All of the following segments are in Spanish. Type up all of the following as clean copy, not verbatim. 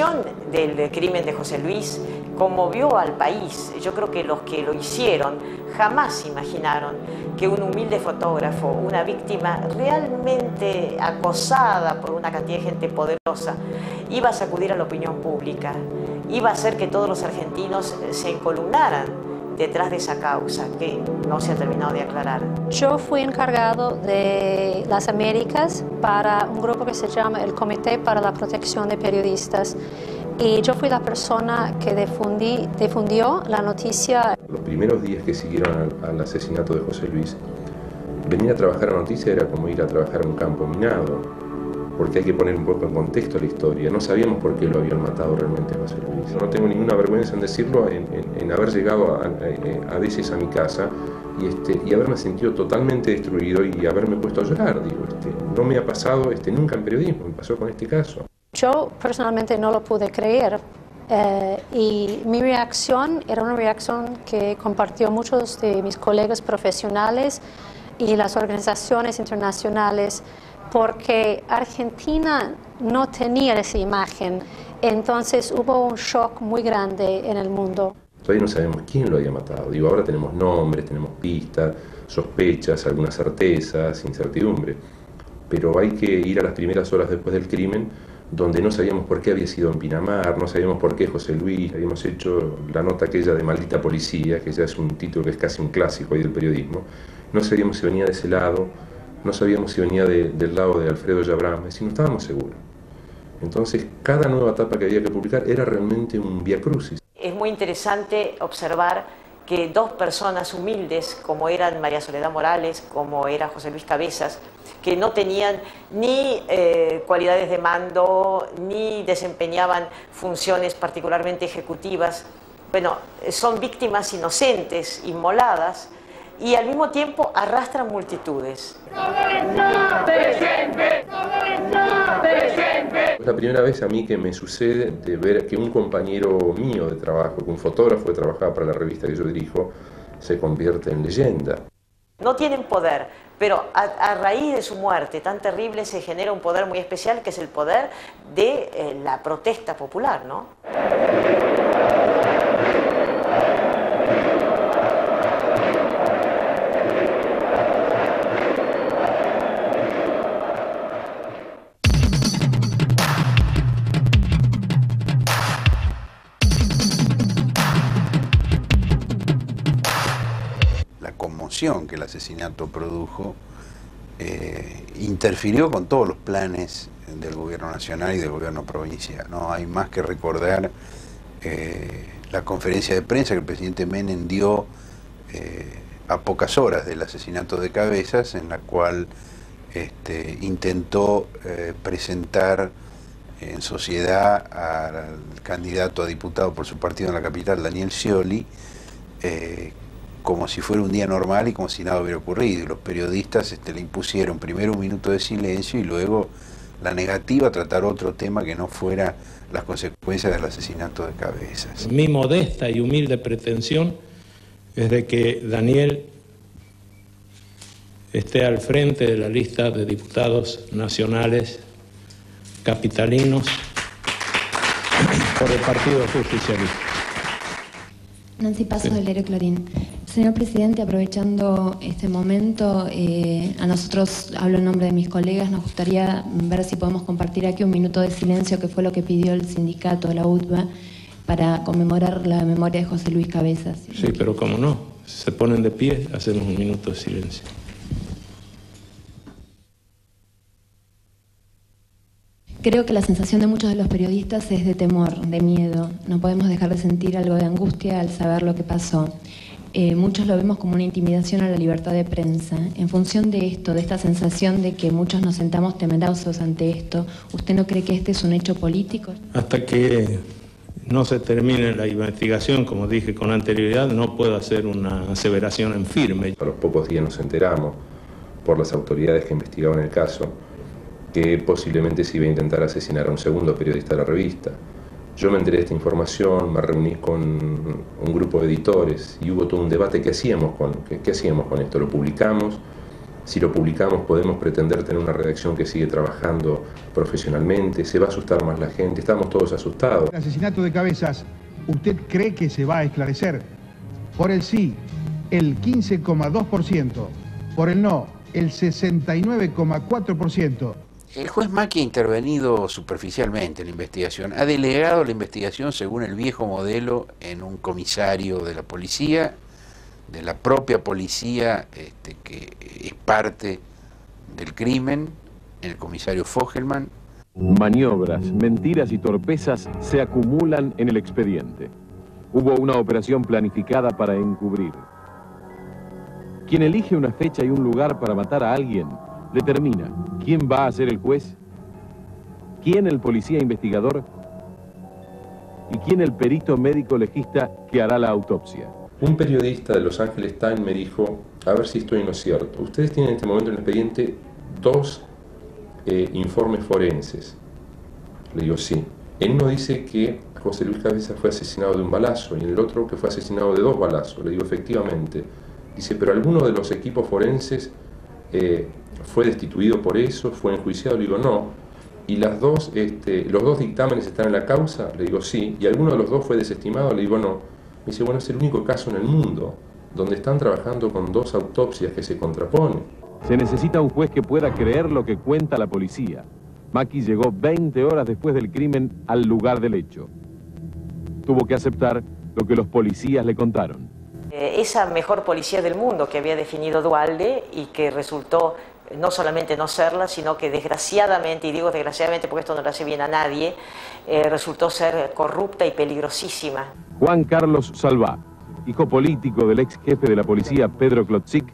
revelación del crimen de José Luis conmovió al país. Yo creo que los que lo hicieron jamás imaginaron que un humilde fotógrafo, una víctima realmente acosada por una cantidad de gente poderosa, iba a sacudir a la opinión pública, iba a hacer que todos los argentinos se encolumnaran detrás de esa causa que no se ha terminado de aclarar. Yo fui encargado de las Américas para un grupo que se llama el Comité para la Protección de Periodistas, y yo fui la persona que difundió la noticia. Los primeros días que siguieron al asesinato de José Luis, venir a trabajar a noticia era como ir a trabajar a un campo minado, porque hay que poner un poco en contexto la historia. No sabíamos por qué lo habían matado realmente a José Luis. No tengo ninguna vergüenza en decirlo, en haber llegado a veces a mi casa y haberme sentido totalmente destruido y haberme puesto a llorar. Digo, no me ha pasado nunca en periodismo, me pasó con este caso. Yo personalmente no lo pude creer, y mi reacción era una reacción que compartió muchos de mis colegas profesionales y las organizaciones internacionales, porque Argentina no tenía esa imagen. Entonces hubo un shock muy grande en el mundo. Todavía no sabemos quién lo había matado. Digo, ahora tenemos nombres, tenemos pistas, sospechas, algunas certezas, incertidumbre. Pero hay que ir a las primeras horas después del crimen, donde no sabíamos por qué había sido en Pinamar, no sabíamos por qué José Luis. Habíamos hecho la nota aquella de Maldita Policía, que ya es un título que es casi un clásico ahí del periodismo. No sabíamos si venía de ese lado, no sabíamos si venía del lado de Alfredo Yabram, es decir, no estábamos seguros. Entonces, cada nueva etapa que había que publicar era realmente un viacrucis. Es muy interesante observar que dos personas humildes, como eran María Soledad Morales, como era José Luis Cabezas, que no tenían ni cualidades de mando, ni desempeñaban funciones particularmente ejecutivas, bueno, son víctimas inocentes, inmoladas, y al mismo tiempo arrastran multitudes. Es la primera vez a mí que me sucede de ver que un compañero mío de trabajo, que un fotógrafo que trabajaba para la revista que yo dirijo, se convierte en leyenda. No tienen poder, pero a raíz de su muerte tan terrible se genera un poder muy especial, que es el poder de la protesta popular, ¿no? Que el asesinato produjo interfirió con todos los planes del gobierno nacional y del gobierno provincial. No hay más que recordar la conferencia de prensa que el presidente Menem dio a pocas horas del asesinato de Cabezas, en la cual intentó presentar en sociedad al candidato a diputado por su partido en la capital, Daniel Scioli, como si fuera un día normal y como si nada hubiera ocurrido. Y los periodistas le impusieron primero un minuto de silencio y luego la negativa a tratar otro tema que no fuera las consecuencias del asesinato de Cabezas. Mi modesta y humilde pretensión es de que Daniel esté al frente de la lista de diputados nacionales capitalinos por el Partido Justicialista. Nancy Paso, del diario Clarín. Señor presidente, aprovechando este momento, a nosotros, hablo en nombre de mis colegas, nos gustaría ver si podemos compartir aquí un minuto de silencio, que fue lo que pidió el sindicato, la UTBA, para conmemorar la memoria de José Luis Cabezas. Sí, pero cómo no, se ponen de pie, hacemos un minuto de silencio. Creo que la sensación de muchos de los periodistas es de temor, de miedo. No podemos dejar de sentir algo de angustia al saber lo que pasó. Muchos lo vemos como una intimidación a la libertad de prensa. En función de esto, de esta sensación de que muchos nos sentamos temerosos ante esto, ¿usted no cree que este es un hecho político? Hasta que no se termine la investigación, como dije con anterioridad, no puedo hacer una aseveración en firme. A los pocos días nos enteramos, por las autoridades que investigaban el caso, que posiblemente se iba a intentar asesinar a un segundo periodista de la revista. Yo me enteré de esta información, me reuní con un grupo de editores y hubo todo un debate. ¿Qué hacíamos con esto? ¿Lo publicamos? Si lo publicamos podemos pretender tener una redacción que sigue trabajando profesionalmente, se va a asustar más la gente, estamos todos asustados. El asesinato de Cabezas, ¿usted cree que se va a esclarecer? Por el sí, el 15,2%, por el no, el 69,4%. El juez Macchi ha intervenido superficialmente en la investigación, ha delegado la investigación según el viejo modelo en un comisario de la policía, de la propia policía que es parte del crimen, el comisario Fogelman. Maniobras, mentiras y torpezas se acumulan en el expediente. Hubo una operación planificada para encubrir. Quien elige una fecha y un lugar para matar a alguien, determina quién va a ser el juez, quién el policía investigador y quién el perito médico legista que hará la autopsia. Un periodista de Los Angeles Times me dijo, a ver si estoy en lo cierto, ustedes tienen en este momento en el expediente 2 informes forenses. Le digo, sí. En uno dice que José Luis Cabezas fue asesinado de un balazo y en el otro que fue asesinado de 2 balazos. Le digo, efectivamente. Dice, pero alguno de los equipos forenses fue destituido por eso, fue enjuiciado. Le digo, no. ¿Y los dos dictámenes están en la causa? Le digo, sí. ¿Y alguno de los 2 fue desestimado? Le digo, no. Me dice, bueno, es el único caso en el mundo donde están trabajando con 2 autopsias que se contraponen. Se necesita un juez que pueda creer lo que cuenta la policía. Macchi llegó 20 horas después del crimen al lugar del hecho. Tuvo que aceptar lo que los policías le contaron. Esa mejor policía del mundo que había definido Duhalde y que resultó no solamente no serla, sino que desgraciadamente, y digo desgraciadamente porque esto no le hace bien a nadie, resultó ser corrupta y peligrosísima. Juan Carlos Salvá, hijo político del ex jefe de la policía Pedro Klotzik,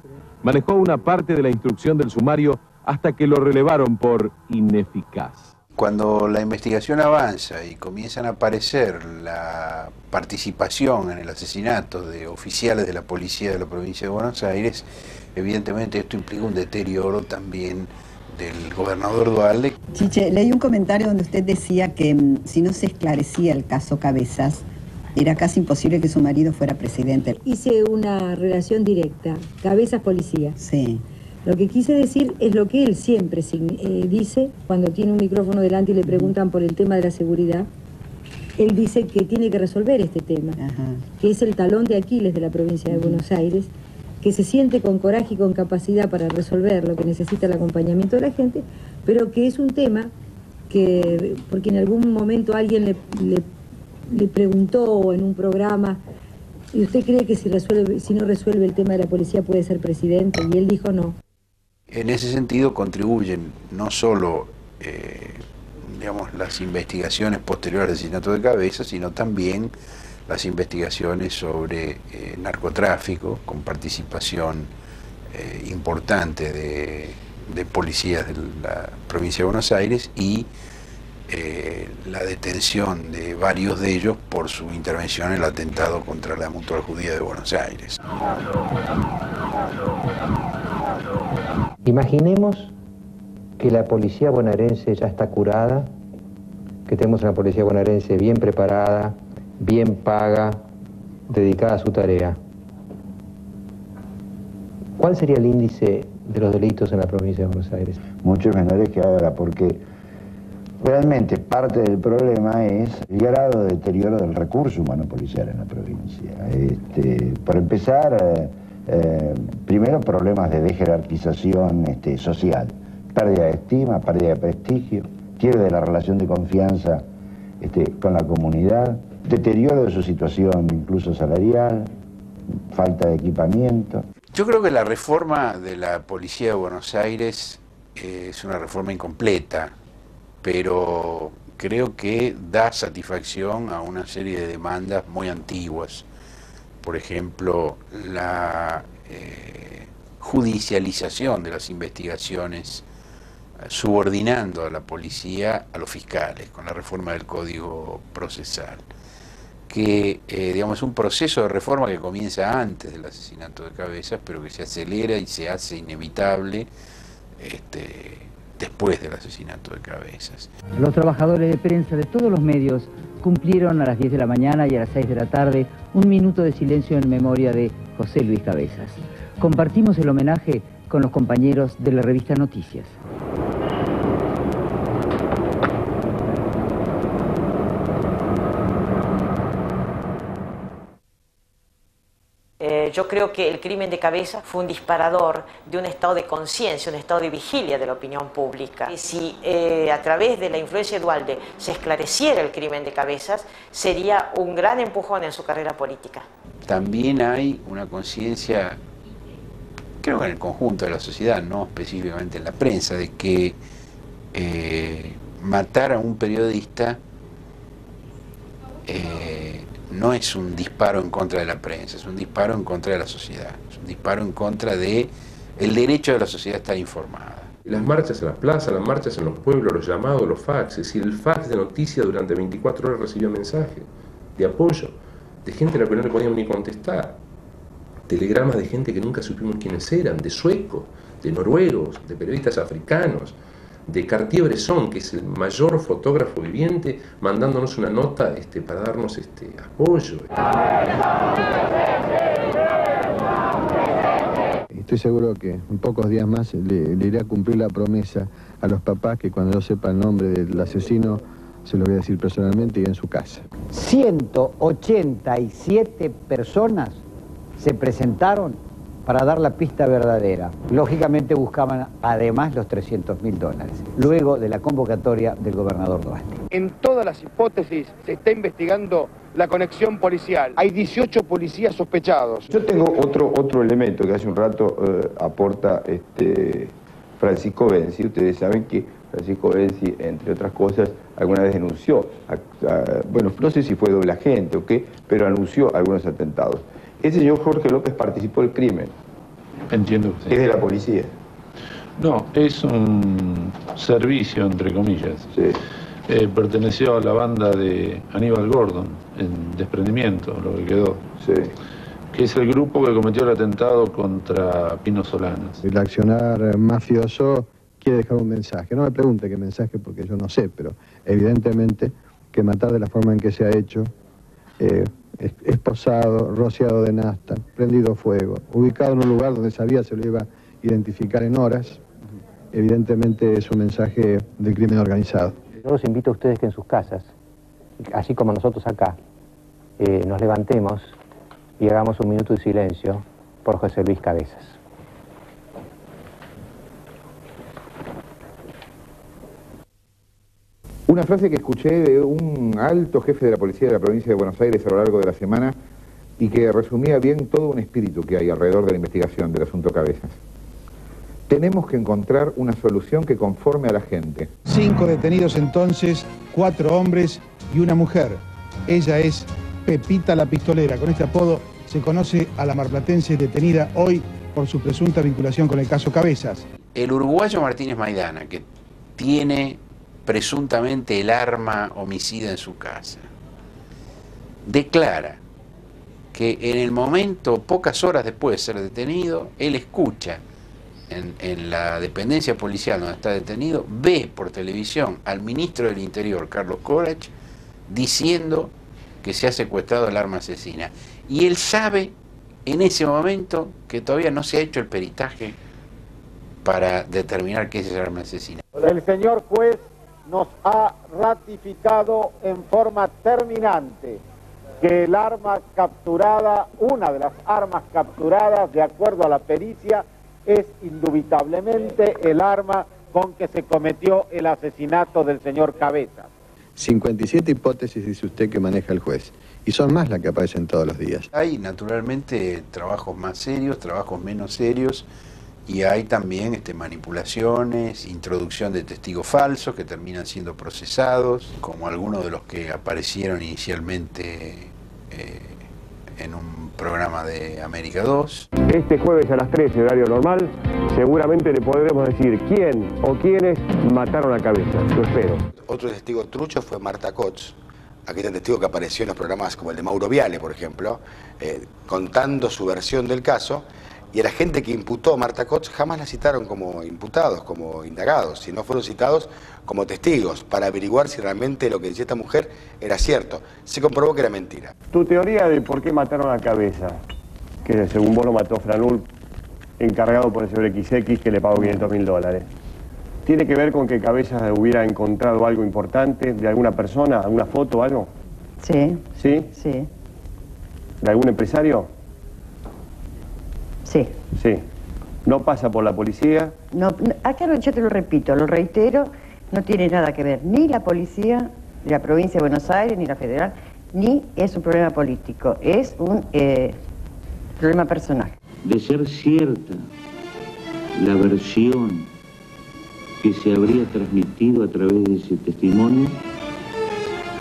manejó una parte de la instrucción del sumario hasta que lo relevaron por ineficaz. Cuando la investigación avanza y comienzan a aparecer la participación en el asesinato de oficiales de la policía de la provincia de Buenos Aires, evidentemente esto implica un deterioro también del gobernador Duhalde. Chiche, leí un comentario donde usted decía que si no se esclarecía el caso Cabezas, era casi imposible que su marido fuera presidente. Hice una relación directa, Cabezas-policía. Sí. Lo que quise decir es lo que él siempre dice cuando tiene un micrófono delante y le preguntan por el tema de la seguridad. Él dice que tiene que resolver este tema, que es el talón de Aquiles de la provincia de Buenos Aires, que se siente con coraje y con capacidad para resolver lo que necesita el acompañamiento de la gente, pero que es un tema que, porque en algún momento alguien le preguntó en un programa, ¿y usted cree que si no resuelve el tema de la policía puede ser presidente? Y él dijo no. En ese sentido contribuyen no solo digamos, las investigaciones posteriores al asesinato de Cabezas, sino también las investigaciones sobre narcotráfico, con participación importante de policías de la provincia de Buenos Aires y la detención de varios de ellos por su intervención en el atentado contra la Mutual Judía de Buenos Aires. Imaginemos que la policía bonaerense ya está curada, que tenemos una policía bonaerense bien preparada, bien paga, dedicada a su tarea. ¿Cuál sería el índice de los delitos en la provincia de Buenos Aires? Mucho menores que ahora, porque realmente parte del problema es el grado de deterioro del recurso humano policial en la provincia. Por empezar, primero problemas de dejerarquización social, pérdida de estima, pérdida de prestigio, quiebre de la relación de confianza con la comunidad, deterioro de su situación incluso salarial, falta de equipamiento. Yo creo que la reforma de la Policía de Buenos Aires es una reforma incompleta, pero creo que da satisfacción a una serie de demandas muy antiguas. Por ejemplo, la judicialización de las investigaciones, subordinando a la policía a los fiscales, con la reforma del Código Procesal, que digamos, es un proceso de reforma que comienza antes del asesinato de Cabezas, pero que se acelera y se hace inevitable después del asesinato de Cabezas. Los trabajadores de prensa de todos los medios cumplieron a las 10 de la mañana y a las 6 de la tarde un minuto de silencio en memoria de José Luis Cabezas. Compartimos el homenaje con los compañeros de la revista Noticias. Yo creo que el crimen de Cabezas fue un disparador de un estado de conciencia, un estado de vigilia de la opinión pública. Y si a través de la influencia de Duhalde se esclareciera el crimen de Cabezas, sería un gran empujón en su carrera política. También hay una conciencia, creo que en el conjunto de la sociedad, no específicamente en la prensa, de que matar a un periodista no es un disparo en contra de la prensa, es un disparo en contra de la sociedad, es un disparo en contra de el derecho de la sociedad a estar informada. Las marchas en las plazas, las marchas en los pueblos, los llamados, los fax, es decir, el fax de noticias durante 24 horas recibió mensajes de apoyo, de gente a la que no le podíamos ni contestar, telegramas de gente que nunca supimos quiénes eran, de suecos, de noruegos, de periodistas africanos, de Cartier-Bresson, que es el mayor fotógrafo viviente, mandándonos una nota para darnos apoyo. Estoy seguro que en pocos días más le iré a cumplir la promesa a los papás que cuando yo sepa el nombre del asesino se lo voy a decir personalmente y en su casa. 187 personas se presentaron para dar la pista verdadera. Lógicamente buscaban además los $300.000, luego de la convocatoria del gobernador Duhalde. En todas las hipótesis se está investigando la conexión policial. Hay 18 policías sospechados. Yo tengo otro elemento que hace un rato aporta Francisco Benzi. Ustedes saben que Francisco Benzi, entre otras cosas, alguna vez denunció, bueno, no sé si fue doble agente o qué, pero anunció algunos atentados. Ese señor Jorge López participó del crimen. Entiendo usted. Es de la policía. No, es un servicio, entre comillas. Sí. Perteneció a la banda de Aníbal Gordon, en Desprendimiento, lo que quedó. Sí. Que es el grupo que cometió el atentado contra Pino Solanas. El accionar mafioso quiere dejar un mensaje. No me pregunte qué mensaje porque yo no sé, pero evidentemente que matar de la forma en que se ha hecho, esposado, rociado de nafta, prendido fuego, ubicado en un lugar donde sabía se lo iba a identificar en horas, evidentemente es un mensaje del crimen organizado. Yo los invito a ustedes que en sus casas, así como nosotros acá, nos levantemos y hagamos un minuto de silencio por José Luis Cabezas. Una frase que escuché de un alto jefe de la policía de la provincia de Buenos Aires a lo largo de la semana y que resumía bien todo un espíritu que hay alrededor de la investigación del asunto Cabezas. Tenemos que encontrar una solución que conforme a la gente. 5 detenidos entonces, 4 hombres y una mujer. Ella es Pepita la Pistolera. Con este apodo se conoce a la marplatense detenida hoy por su presunta vinculación con el caso Cabezas. El uruguayo Martínez Maidana, que tiene presuntamente el arma homicida en su casa, declara que en el momento, pocas horas después de ser detenido, él escucha en la dependencia policial donde está detenido, ve por televisión al ministro del Interior, Carlos Corach, diciendo que se ha secuestrado el arma asesina. Y él sabe en ese momento que todavía no se ha hecho el peritaje para determinar qué es el arma asesina. El señor juez nos ha ratificado en forma terminante que el arma capturada, una de las armas capturadas de acuerdo a la pericia, es indubitablemente el arma con que se cometió el asesinato del señor Cabezas. 57 hipótesis dice usted que maneja el juez, y son más las que aparecen todos los días. Hay naturalmente trabajos más serios, trabajos menos serios, y hay también manipulaciones, introducción de testigos falsos que terminan siendo procesados, como algunos de los que aparecieron inicialmente en un programa de América 2. Este jueves a las 13, horario normal, seguramente le podremos decir quién o quiénes mataron a Cabezas. Lo espero. Otro testigo trucho fue Marta Kotz, aquel testigo que apareció en los programas como el de Mauro Viale, por ejemplo, contando su versión del caso. Y a la gente que imputó a Marta Kotz jamás la citaron como imputados, como indagados, sino fueron citados como testigos para averiguar si realmente lo que decía esta mujer era cierto. Se comprobó que era mentira. Tu teoría de por qué mataron a Cabezas, que según vos lo mató Franul encargado por el señor XX que le pagó $500.000. ¿Tiene que ver con que Cabezas hubiera encontrado algo importante de alguna persona, alguna foto o algo? Sí. ¿Sí? Sí. ¿De algún empresario? Sí. Sí. ¿No pasa por la policía? No, acá yo te lo repito, lo reitero, no tiene nada que ver ni la policía, ni la provincia de Buenos Aires, ni la federal, ni es un problema político, es un problema personal. De ser cierta la versión que se habría transmitido a través de ese testimonio,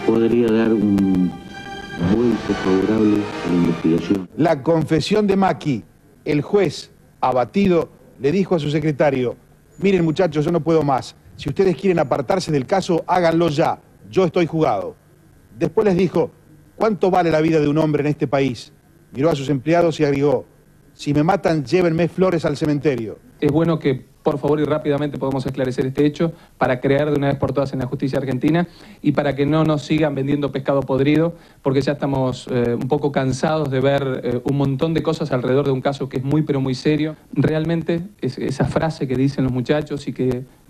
podría dar un vuelco favorable a la investigación. La confesión de Macchi, el juez, abatido, le dijo a su secretario: miren muchachos, yo no puedo más, si ustedes quieren apartarse del caso, háganlo ya, yo estoy jugado. Después les dijo: ¿cuánto vale la vida de un hombre en este país? Miró a sus empleados y agregó: si me matan, llévenme flores al cementerio. Es bueno que, por favor, y rápidamente podamos esclarecer este hecho para crear de una vez por todas en la justicia argentina y para que no nos sigan vendiendo pescado podrido, porque ya estamos un poco cansados de ver un montón de cosas alrededor de un caso que es muy pero muy serio. Realmente esa frase que dicen los muchachos y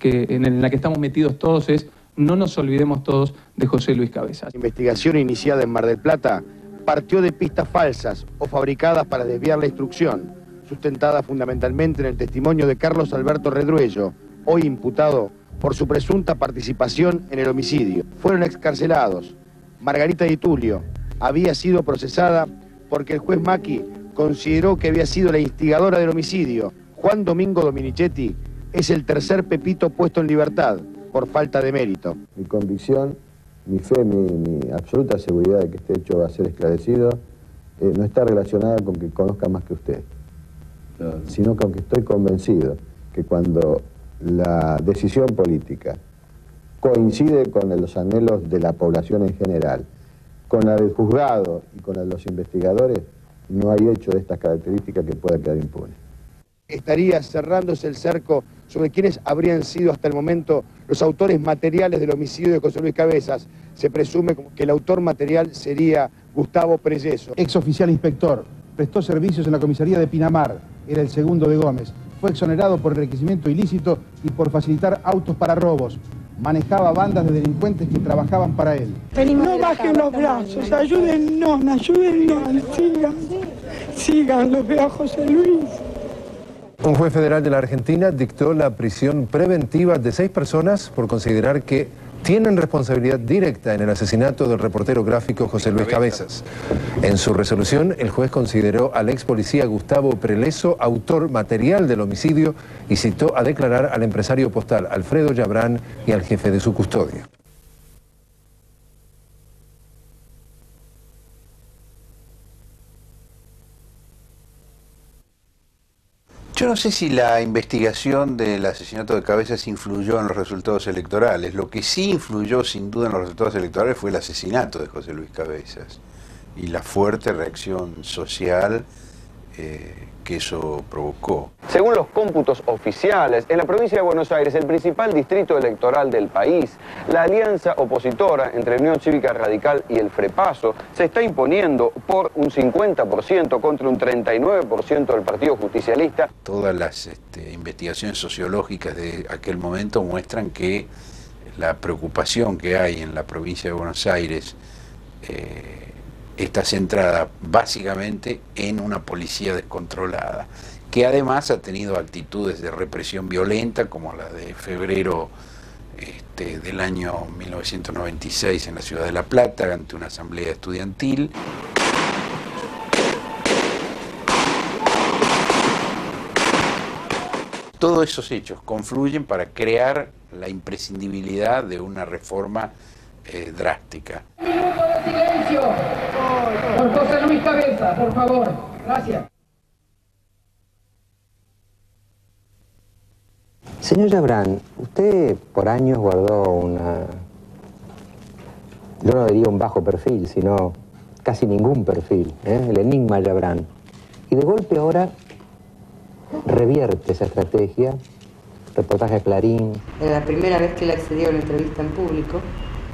en la que estamos metidos todos es: no nos olvidemos todos de José Luis Cabezas. La investigación iniciada en Mar del Plata partió de pistas falsas o fabricadas para desviar la instrucción, sustentada fundamentalmente en el testimonio de Carlos Alberto Redruello, hoy imputado por su presunta participación en el homicidio. Fueron excarcelados. Margarita Di Tulio había sido procesada porque el juez Macchi consideró que había sido la instigadora del homicidio. Juan Domingo Dominichetti es el tercer Pepito puesto en libertad por falta de mérito. Mi convicción, mi fe, mi absoluta seguridad de que este hecho va a ser esclarecido no está relacionada con que conozca más que usted, sino que aunque estoy convencido que cuando la decisión política coincide con los anhelos de la población en general, con la del juzgado y con la de los investigadores, no hay hecho de estas características que pueda quedar impune. Estaría cerrándose el cerco sobre quienes habrían sido hasta el momento los autores materiales del homicidio de José Luis Cabezas. Se presume que el autor material sería Gustavo Preyeso. Ex oficial inspector, prestó servicios en la comisaría de Pinamar, era el segundo de Gómez. Fue exonerado por enriquecimiento ilícito y por facilitar autos para robos. Manejaba bandas de delincuentes que trabajaban para él. No bajen los brazos, ayúdennos, sigan, los veo a José Luis. Un juez federal de la Argentina dictó la prisión preventiva de 6 personas por considerar que tienen responsabilidad directa en el asesinato del reportero gráfico José Luis Cabezas. En su resolución, el juez consideró al ex policía Gustavo Preleso autor material del homicidio y citó a declarar al empresario postal Alfredo Yabrán y al jefe de su custodia. Yo no sé si la investigación del asesinato de Cabezas influyó en los resultados electorales. Lo que sí influyó sin duda en los resultados electorales fue el asesinato de José Luis Cabezas y la fuerte reacción social que eso provocó. Según los cómputos oficiales, en la provincia de Buenos Aires, el principal distrito electoral del país, la alianza opositora entre Unión Cívica Radical y el Frepaso se está imponiendo por un 50% contra un 39% del Partido Justicialista. Todas las investigaciones sociológicas de aquel momento muestran que la preocupación que hay en la provincia de Buenos Aires está centrada básicamente en una policía descontrolada, que además ha tenido actitudes de represión violenta, como la de febrero del año 1996 en la ciudad de La Plata, ante una asamblea estudiantil. Todos esos hechos confluyen para crear la imprescindibilidad de una reforma drástica. ¡Un minuto de silencio! Por José Luis Cabezas, por favor. Gracias. Señor Yabrán, usted por años guardó yo no diría un bajo perfil, sino casi ningún perfil, el enigma Yabrán. Y de golpe ahora revierte esa estrategia, reportaje a Clarín. Era la primera vez que él accedió a una entrevista en público,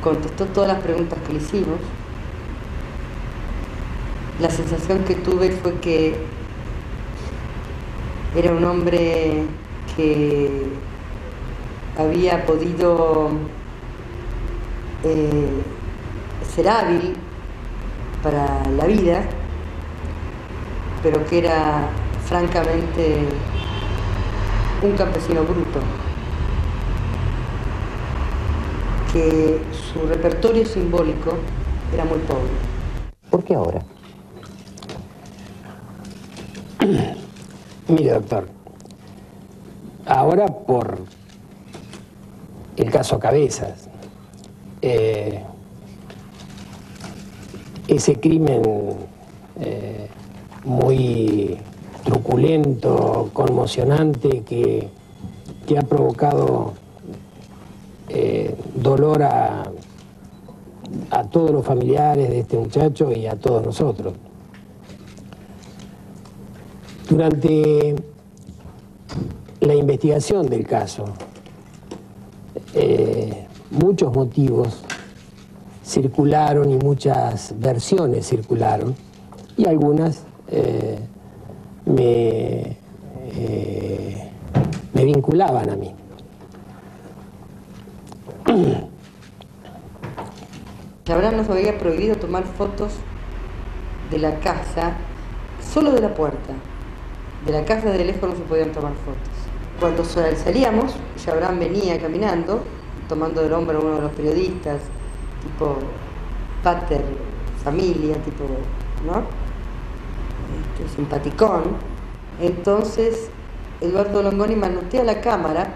contestó todas las preguntas que le hicimos. La sensación que tuve fue que Era un hombre que había podido ser hábil para la vida, pero que era francamente un campesino bruto, que su repertorio simbólico era muy pobre. ¿Por qué ahora? Mire, doctor, ahora por el caso Cabezas, ese crimen muy truculento, conmocionante, que ha provocado dolor a todos los familiares de este muchacho y a todos nosotros. Durante la investigación del caso, muchos motivos circularon y muchas versiones circularon, y algunas me vinculaban a mí. Chabrán nos había prohibido tomar fotos de la casa, solo de la puerta. De la casa de lejos no se podían tomar fotos. Cuando salíamos, Chabrán venía caminando, tomando del hombro a uno de los periodistas, tipo pater, familia, tipo, ¿no? Simpaticón. Entonces, Eduardo Longoni manotea la cámara,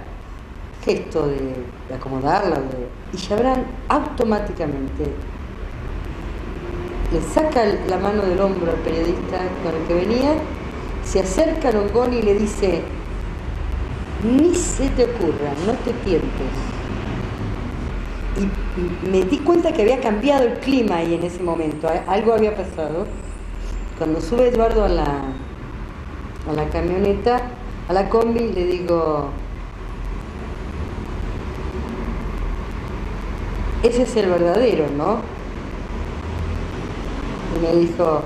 gesto de acomodarla, y Chabrán automáticamente le saca la mano del hombro al periodista con el que venía, se acerca a Longoni y le dice: ni se te ocurra, no te tientes. Y me di cuenta que había cambiado el clima ahí en ese momento, algo había pasado. Cuando sube Eduardo a la camioneta, a la combi, le digo: ese es el verdadero, ¿no? Y me dijo: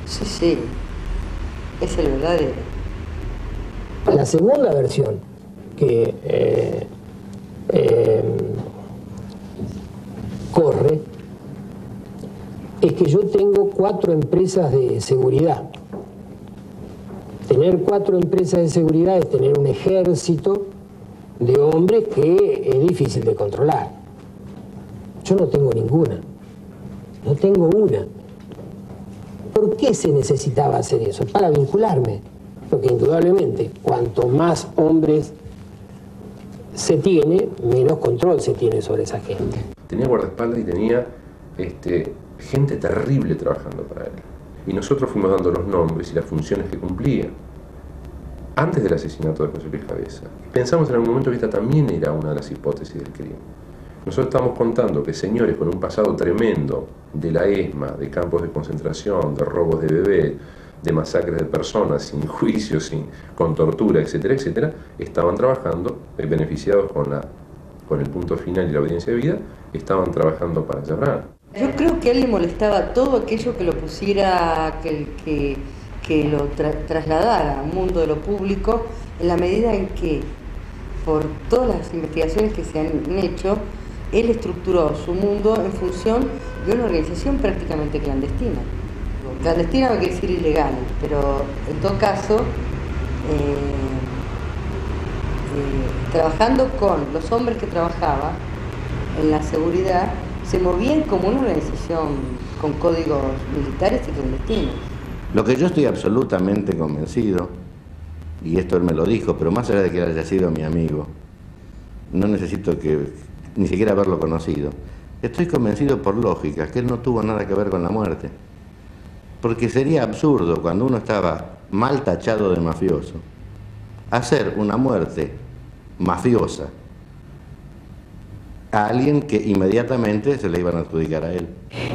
sí, sí, es el verdadero. La segunda versión que corre es que yo tengo 4 empresas de seguridad. Tener 4 empresas de seguridad es tener un ejército de hombres que es difícil de controlar. Yo no tengo ninguna, no tengo una. ¿Por qué se necesitaba hacer eso? Para vincularme. Porque indudablemente, cuanto más hombres se tiene, menos control se tiene sobre esa gente. Tenía guardaespaldas y tenía gente terrible trabajando para él. Y nosotros fuimos dando los nombres y las funciones que cumplía. Antes del asesinato de José Luis Cabezas, pensamos en algún momento que esta también era una de las hipótesis del crimen. Nosotros estamos contando que señores con un pasado tremendo de la ESMA, de campos de concentración, de robos de bebés, de masacres de personas, sin juicio, con tortura, etcétera, etcétera, estaban trabajando, beneficiados con el punto final y la audiencia de vida, estaban trabajando para Chabrán. Yo creo que a él le molestaba todo aquello que lo pusiera, que lo trasladara al mundo de lo público, en la medida en que, por todas las investigaciones que se han hecho, él estructuró su mundo en función de una organización prácticamente clandestina. Clandestina no quiere decir ilegal, pero en todo caso, trabajando con los hombres que trabajaba en la seguridad, se movían como una organización con códigos militares y clandestinos. Lo que yo estoy absolutamente convencido, y esto él me lo dijo, pero más allá de que él haya sido mi amigo, no necesito ni siquiera haberlo conocido, estoy convencido por lógica que él no tuvo nada que ver con la muerte. Porque sería absurdo, cuando uno estaba mal tachado de mafioso, hacer una muerte mafiosa a alguien que inmediatamente se le iban a adjudicar a él.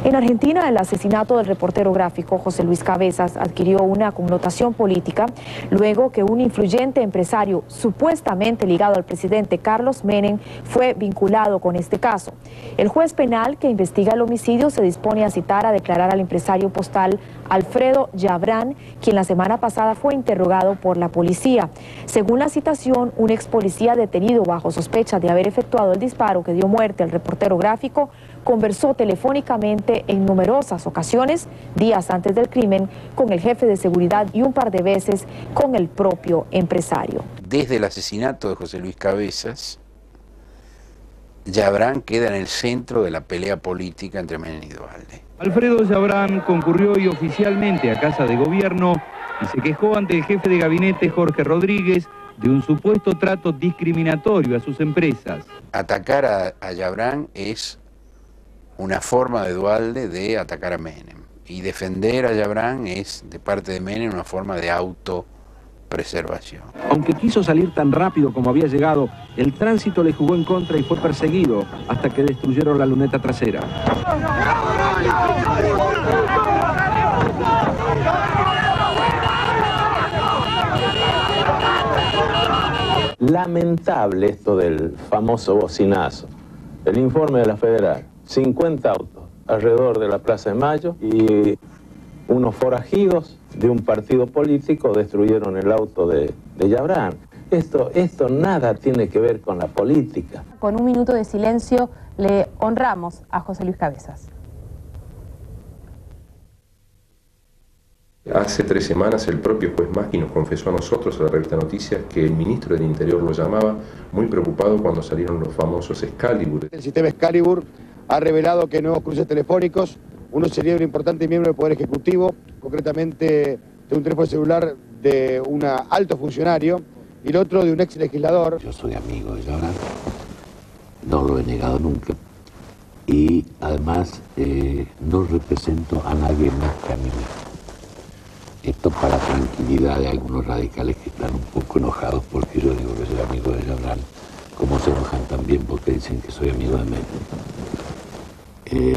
En Argentina, el asesinato del reportero gráfico José Luis Cabezas adquirió una connotación política luego que un influyente empresario supuestamente ligado al presidente Carlos Menem fue vinculado con este caso. El juez penal que investiga el homicidio se dispone a citar a declarar al empresario postal Alfredo Yabrán, quien la semana pasada fue interrogado por la policía. Según la citación, un ex policía detenido bajo sospecha de haber efectuado el disparo que dio muerte al reportero gráfico conversó telefónicamente en numerosas ocasiones, días antes del crimen, con el jefe de seguridad y un par de veces con el propio empresario. Desde el asesinato de José Luis Cabezas, Yabrán queda en el centro de la pelea política entre Menem y Duhalde. Alfredo Yabrán concurrió hoy oficialmente a Casa de Gobierno y se quejó ante el jefe de gabinete Jorge Rodríguez de un supuesto trato discriminatorio a sus empresas. Atacar a Yabrán es una forma de Duhalde de atacar a Menem. Y defender a Yabrán es, de parte de Menem, una forma de autopreservación. Aunque quiso salir tan rápido como había llegado, el tránsito le jugó en contra y fue perseguido hasta que destruyeron la luneta trasera. Lamentable esto del famoso bocinazo. El informe de la Federal, 50 autos alrededor de la Plaza de Mayo y unos forajidos de un partido político destruyeron el auto de Yabrán. Esto nada tiene que ver con la política. Con un minuto de silencio le honramos a José Luis Cabezas. Hace 3 semanas el propio juez Macchi nos confesó a nosotros, a la revista Noticias, que el ministro del Interior lo llamaba muy preocupado cuando salieron los famosos Excalibur. El sistema Excalibur ha revelado que nuevos cruces telefónicos, uno sería un importante miembro del Poder Ejecutivo, concretamente de un teléfono celular de un alto funcionario y el otro de un ex legislador. Yo soy amigo de Yabrán, no lo he negado nunca y además no represento a nadie más que a mí mismo. Esto para tranquilidad de algunos radicales que están un poco enojados porque yo digo que soy amigo de Yabrán, como se enojan también porque dicen que soy amigo de Menem.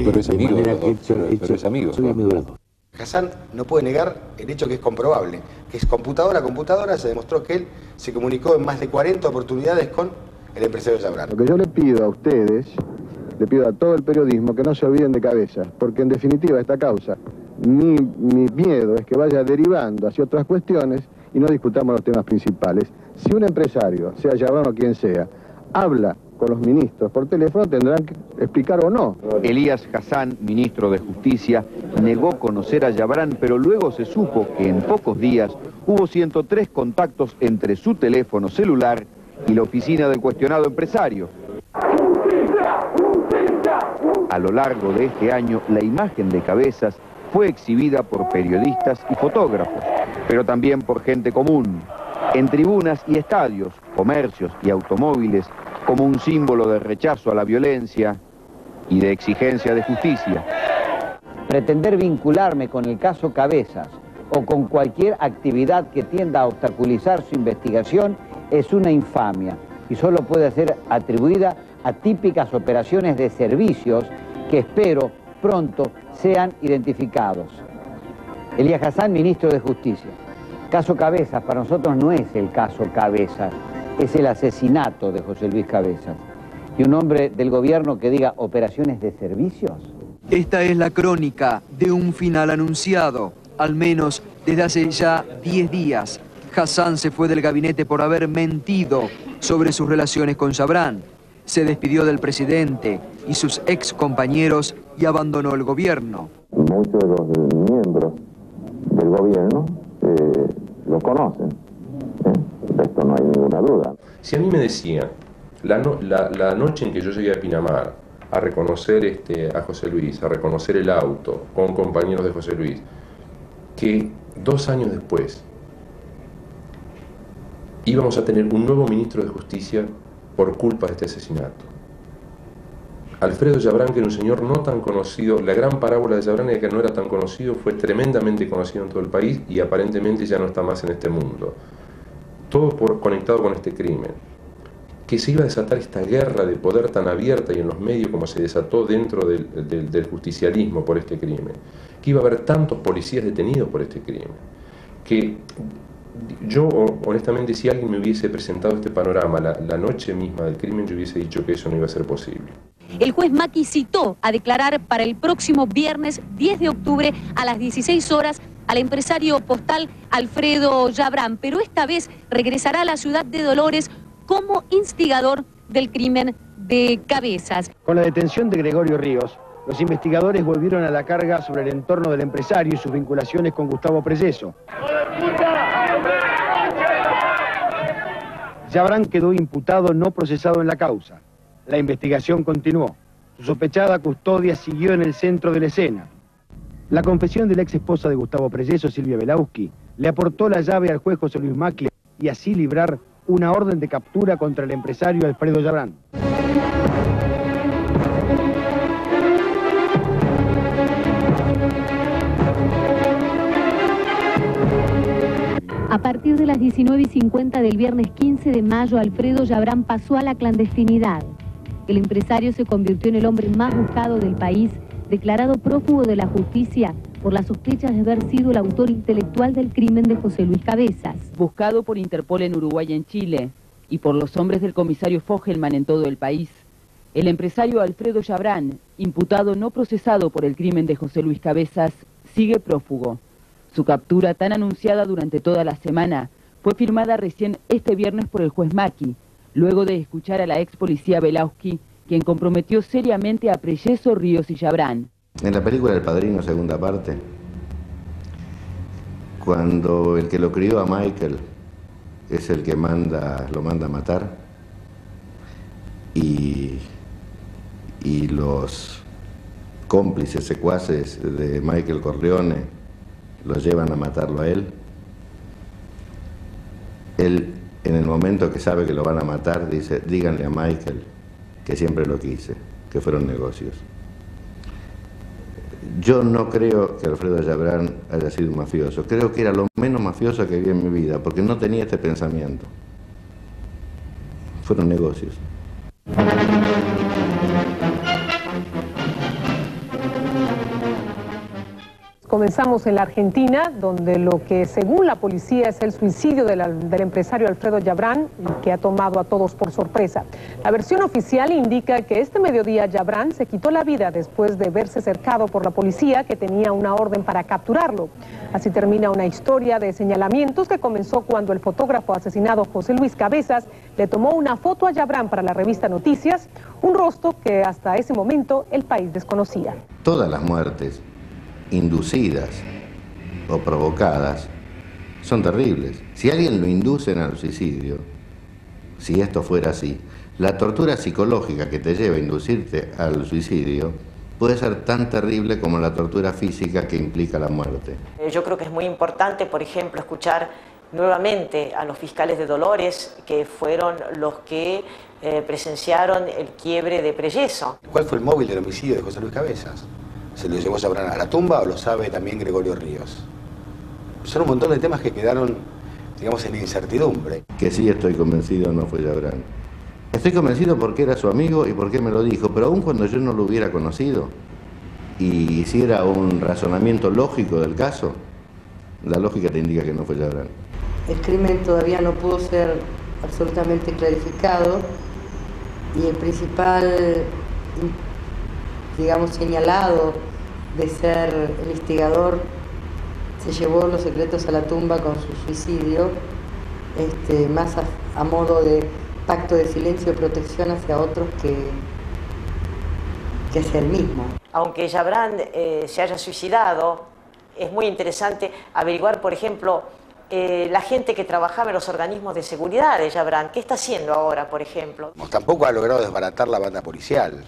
Pero es amigo de los dos, pero es amigo. Soy amigo de los dos. Hassan no puede negar el hecho que es comprobable, que es computadora a computadora, se demostró que él se comunicó en más de 40 oportunidades con el empresario Yabrán. Lo que yo le pido a ustedes, le pido a todo el periodismo que no se olviden de Cabezas, porque en definitiva esta causa, mi miedo es que vaya derivando hacia otras cuestiones y no discutamos los temas principales. Si un empresario, sea Yabrán o quien sea, habla con los ministros por teléfono, tendrán que explicar o no. Elías Hassan, ministro de Justicia, negó conocer a Yabrán, pero luego se supo que en pocos días hubo 103 contactos entre su teléfono celular y la oficina del cuestionado empresario. A lo largo de este año, la imagen de Cabezas fue exhibida por periodistas y fotógrafos, pero también por gente común, en tribunas y estadios, comercios y automóviles, como un símbolo de rechazo a la violencia y de exigencia de justicia. Pretender vincularme con el caso Cabezas o con cualquier actividad que tienda a obstaculizar su investigación es una infamia y solo puede ser atribuida a típicas operaciones de servicios que espero pronto sean identificados. Elías Hassan, ministro de Justicia. Caso Cabezas, para nosotros no es el caso Cabezas, es el asesinato de José Luis Cabezas. ¿Y un hombre del gobierno que diga operaciones de servicios? Esta es la crónica de un final anunciado, al menos desde hace ya 10 días. Hassan se fue del gabinete por haber mentido sobre sus relaciones con Yabrán. Se despidió del presidente y sus ex compañeros y abandonó el gobierno. Muchos de los miembros del gobierno lo conocen. De esto no hay ninguna duda. Si a mí me decían, la noche en que yo llegué a Pinamar a reconocer a José Luis, a reconocer el auto con compañeros de José Luis, que 2 años después íbamos a tener un nuevo ministro de Justicia por culpa de este asesinato. Alfredo Yabrán, que era un señor no tan conocido, la gran parábola de Yabrán, que no era tan conocido, fue tremendamente conocido en todo el país y aparentemente ya no está más en este mundo. Todo conectado con este crimen. que se iba a desatar esta guerra de poder tan abierta y en los medios como se desató dentro del justicialismo por este crimen, que iba a haber tantos policías detenidos por este crimen, que yo honestamente, si alguien me hubiese presentado este panorama la noche misma del crimen, yo hubiese dicho que eso no iba a ser posible. El juez Macchi citó a declarar para el próximo viernes 10 de octubre a las 16 horas al empresario postal Alfredo Yabrán, pero esta vez regresará a la ciudad de Dolores como instigador del crimen de Cabezas. Con la detención de Gregorio Ríos, los investigadores volvieron a la carga sobre el entorno del empresario y sus vinculaciones con Gustavo Prelleso. Yabrán quedó imputado no procesado en la causa. La investigación continuó. Su sospechada custodia siguió en el centro de la escena. La confesión de la ex esposa de Gustavo Prelleso, Silvia Belauski, le aportó la llave al juez José Luis Macchi y así librar una orden de captura contra el empresario Alfredo Yabrán. A partir de las 19:50 del viernes 15 de mayo, Alfredo Yabrán pasó a la clandestinidad. El empresario se convirtió en el hombre más buscado del país, declarado prófugo de la justicia por las sospechas de haber sido el autor intelectual del crimen de José Luis Cabezas. Buscado por Interpol en Uruguay y en Chile, y por los hombres del comisario Fogelman en todo el país, el empresario Alfredo Yabrán, imputado no procesado por el crimen de José Luis Cabezas, sigue prófugo. Su captura, tan anunciada durante toda la semana, fue firmada recién este viernes por el juez Macchi, luego de escuchar a la ex policía Belauski, quien comprometió seriamente a Prelleso, Ríos y Yabrán. En la película El Padrino, segunda parte, cuando el que lo crió a Michael es el que lo manda a matar, y los cómplices, secuaces de Michael Corleone lo llevan a matarlo a él, él, en el momento que sabe que lo van a matar, dice: díganle a Michael que siempre lo quise, que fueron negocios. Yo no creo que Alfredo Yabrán haya sido un mafioso. Creo que era lo menos mafioso que vi en mi vida, porque no tenía este pensamiento. Fueron negocios. Comenzamos en la Argentina, donde lo que según la policía es el suicidio del empresario Alfredo Yabrán, que ha tomado a todos por sorpresa. La versión oficial indica que este mediodía Yabrán se quitó la vida después de verse cercado por la policía, que tenía una orden para capturarlo. Así termina una historia de señalamientos que comenzó cuando el fotógrafo asesinado José Luis Cabezas le tomó una foto a Yabrán para la revista Noticias, un rostro que hasta ese momento el país desconocía. Todas las muertes inducidas o provocadas son terribles. Si alguien lo inducen al suicidio, si esto fuera así, la tortura psicológica que te lleva a inducirte al suicidio puede ser tan terrible como la tortura física que implica la muerte. Yo creo que es muy importante, por ejemplo, escuchar nuevamente a los fiscales de Dolores, que fueron los que presenciaron el quiebre de Prelleso. ¿Cuál fue el móvil del homicidio de José Luis Cabezas? ¿Se lo llevó Yabrán a la tumba o lo sabe también Gregorio Ríos? Son un montón de temas que quedaron, digamos, en incertidumbre. Que sí estoy convencido no fue Yabrán. Estoy convencido porque era su amigo y porque me lo dijo, pero aun cuando yo no lo hubiera conocido y hiciera un razonamiento lógico del caso, la lógica te indica que no fue Yabrán. El crimen todavía no pudo ser absolutamente clarificado y el principal, digamos, señalado de ser el instigador se llevó los secretos a la tumba con su suicidio, más a modo de pacto de silencio y protección hacia otros que hacia él mismo. Aunque Yabrán se haya suicidado, es muy interesante averiguar, por ejemplo, la gente que trabajaba en los organismos de seguridad de Yabrán. ¿Qué está haciendo ahora, por ejemplo? Tampoco ha logrado desbaratar la banda policial.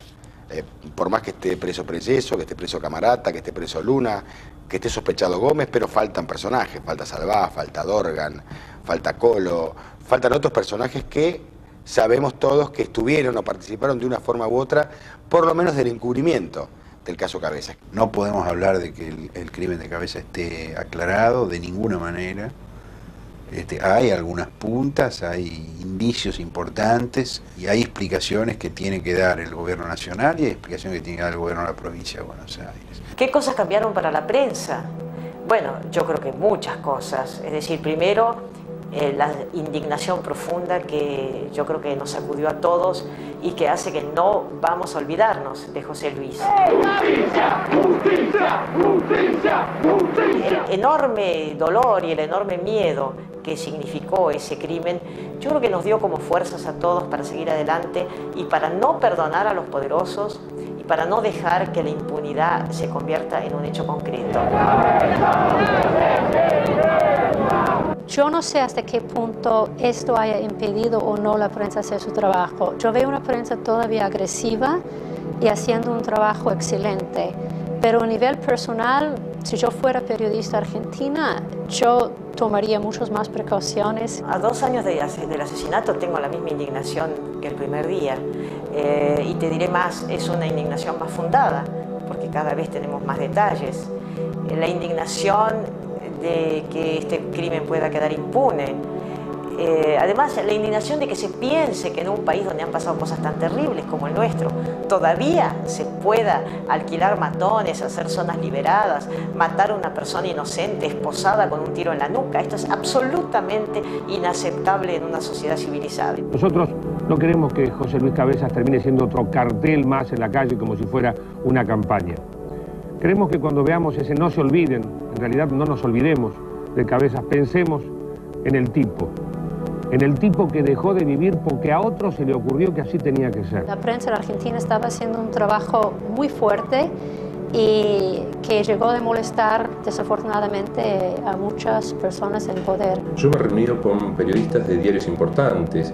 Por más que esté preso Prelleso, que esté preso Camarata, que esté preso Luna, que esté sospechado Gómez, pero faltan personajes. Falta Salvá, falta Dorgan, falta Colo, faltan otros personajes que sabemos todos que estuvieron o participaron de una forma u otra, por lo menos del encubrimiento del caso Cabezas. No podemos hablar de que el crimen de Cabezas esté aclarado de ninguna manera. Hay algunas puntas, hay indicios importantes y hay explicaciones que tiene que dar el gobierno nacional y hay explicaciones que tiene que dar el gobierno de la provincia de Buenos Aires. ¿Qué cosas cambiaron para la prensa? Bueno, yo creo que muchas cosas. Es decir, primero, la indignación profunda que yo creo que nos sacudió a todos y que hace que no vamos a olvidarnos de José Luis. ¡Justicia! ¡Justicia! ¡Justicia! ¡Justicia! El enorme dolor y el enorme miedo que significó ese crimen, yo creo que nos dio como fuerzas a todos para seguir adelante y para no perdonar a los poderosos y para no dejar que la impunidad se convierta en un hecho concreto. Yo no sé hasta qué punto esto haya impedido o no la prensa hacer su trabajo. Yo veo una prensa todavía agresiva y haciendo un trabajo excelente. Pero a nivel personal, si yo fuera periodista argentina, yo tomaría muchas más precauciones. A 2 años del asesinato tengo la misma indignación que el primer día. Y te diré más, es una indignación más fundada, porque cada vez tenemos más detalles. La indignación de que este crimen pueda quedar impune. Además, la indignación de que se piense que en un país donde han pasado cosas tan terribles como el nuestro, todavía se pueda alquilar matones, hacer zonas liberadas, matar a una persona inocente, esposada con un tiro en la nuca. Esto es absolutamente inaceptable en una sociedad civilizada. Nosotros no queremos que José Luis Cabezas termine siendo otro cartel más en la calle como si fuera una campaña. Queremos que cuando veamos ese no se olviden, en realidad no nos olvidemos de Cabezas, pensemos en el tipo que dejó de vivir porque a otro se le ocurrió que así tenía que ser. La prensa en Argentina estaba haciendo un trabajo muy fuerte y que llegó a molestar desafortunadamente a muchas personas en poder. Yo me he reunido con periodistas de diarios importantes,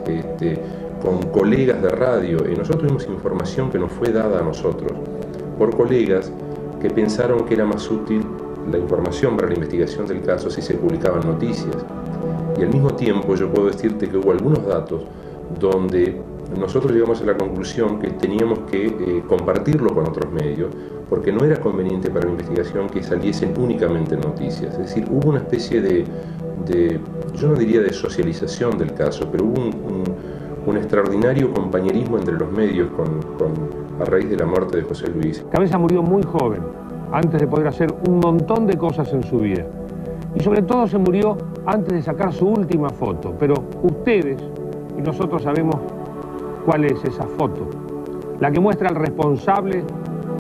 con colegas de radio, y nosotros tuvimos información que nos fue dada a nosotros por colegas que pensaron que era más útil la información para la investigación del caso si se publicaban noticias. Y al mismo tiempo yo puedo decirte que hubo algunos datos donde nosotros llegamos a la conclusión que teníamos que compartirlo con otros medios porque no era conveniente para la investigación que saliesen únicamente noticias. Es decir, hubo una especie de yo no diría de socialización del caso, pero hubo un extraordinario compañerismo entre los medios a raíz de la muerte de José Luis. Cabezas murió muy joven, antes de poder hacer un montón de cosas en su vida. Y sobre todo se murió antes de sacar su última foto. Pero ustedes y nosotros sabemos cuál es esa foto. La que muestra al responsable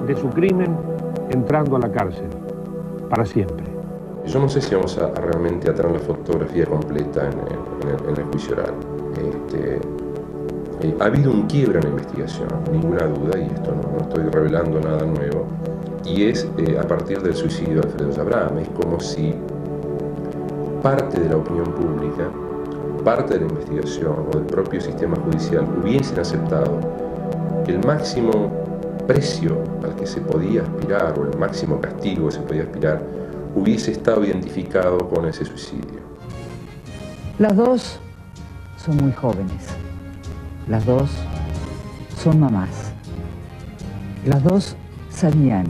de su crimen entrando a la cárcel, para siempre. Yo no sé si vamos a realmente a tener la fotografía completa en el juicio oral. Ha habido un quiebre en la investigación, ninguna duda, y esto no estoy revelando nada nuevo, y es a partir del suicidio de Alfredo Jabram. Es como si parte de la opinión pública, parte de la investigación o del propio sistema judicial hubiesen aceptado que el máximo precio al que se podía aspirar o el máximo castigo que se podía aspirar hubiese estado identificado con ese suicidio. Las dos son muy jóvenes. Las dos son mamás. Las dos sabían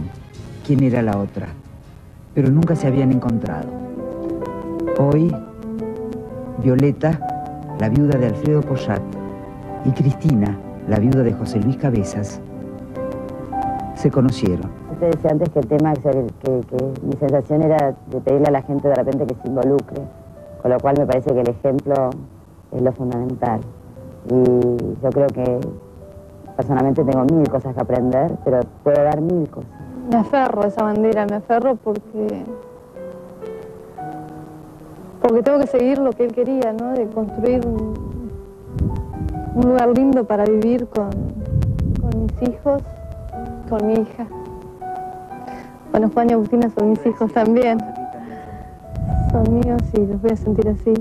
quién era la otra, pero nunca se habían encontrado. Hoy, Violeta, la viuda de Alfredo Poyat, y Cristina, la viuda de José Luis Cabezas, se conocieron. Usted decía antes que el tema, que mi sensación era de pedirle a la gente de repente que se involucre, con lo cual me parece que el ejemplo es lo fundamental. Y yo creo que personalmente tengo 1000 cosas que aprender, pero puedo dar 1000 cosas. Me aferro a esa bandera, me aferro porque tengo que seguir lo que él quería, ¿no? De construir un lugar lindo para vivir con mis hijos, con mi hija. Bueno, Juan y Agustina son mis hijos también. Son míos y los voy a sentir así,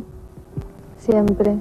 siempre.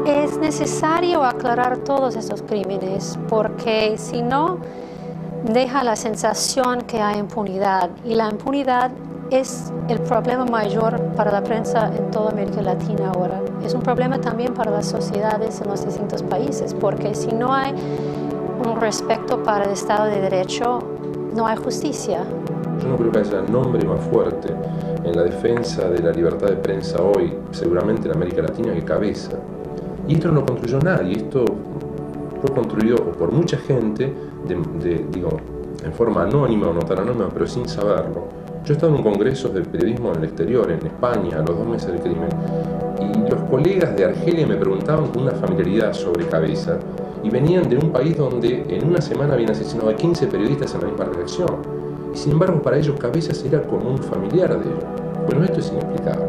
Es necesario aclarar todos estos crímenes porque si no deja la sensación que hay impunidad, y la impunidad es el problema mayor para la prensa en toda América Latina ahora. Es un problema también para las sociedades en los distintos países, porque si no hay un respeto para el Estado de Derecho, no hay justicia. Yo no creo que haya nombre más fuerte en la defensa de la libertad de prensa hoy, seguramente en América Latina, que Cabeza. Y esto no lo construyó nadie, esto fue construido por mucha gente, digo, en forma anónima o no tan anónima, pero sin saberlo. Yo he estado en congresos de periodismo en el exterior, en España, a los 2 meses del crimen, y los colegas de Argelia me preguntaban con una familiaridad sobre Cabeza, y venían de un país donde en una semana habían asesinado a 15 periodistas en la misma redacción. Y sin embargo, para ellos Cabezas era como un familiar de ellos. Bueno, esto es inexplicable.